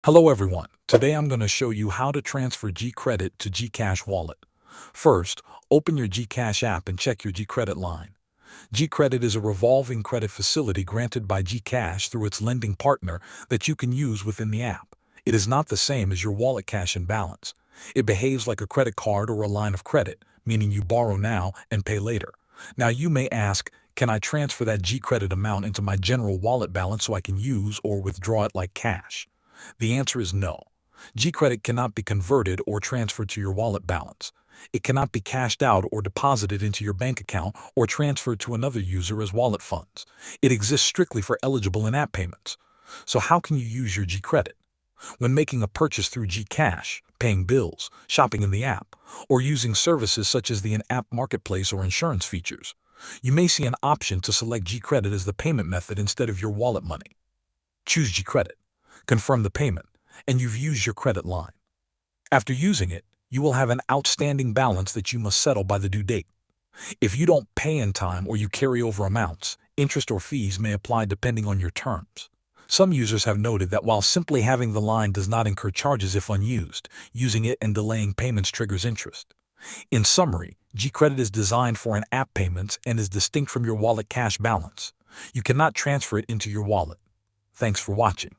Hello everyone. Today I'm going to show you how to transfer GCredit to GCash Wallet. First, open your GCash app and check your GCredit line. GCredit is a revolving credit facility granted by GCash through its lending partner that you can use within the app. It is not the same as your wallet cash and balance. It behaves like a credit card or a line of credit, meaning you borrow now and pay later. Now you may ask, can I transfer that GCredit amount into my general wallet balance so I can use or withdraw it like cash? The answer is no. GCredit cannot be converted or transferred to your wallet balance. It cannot be cashed out or deposited into your bank account or transferred to another user as wallet funds. It exists strictly for eligible in-app payments. So how can you use your GCredit? When making a purchase through GCash, paying bills, shopping in the app, or using services such as the in-app marketplace or insurance features, you may see an option to select GCredit as the payment method instead of your wallet money. Choose GCredit. Confirm the payment, and you've used your credit line. After using it, you will have an outstanding balance that you must settle by the due date. If you don't pay in time or you carry over amounts, interest or fees may apply depending on your terms. Some users have noted that while simply having the line does not incur charges if unused, using it and delaying payments triggers interest. In summary, GCredit is designed for in-app payments and is distinct from your wallet cash balance. You cannot transfer it into your wallet. Thanks for watching.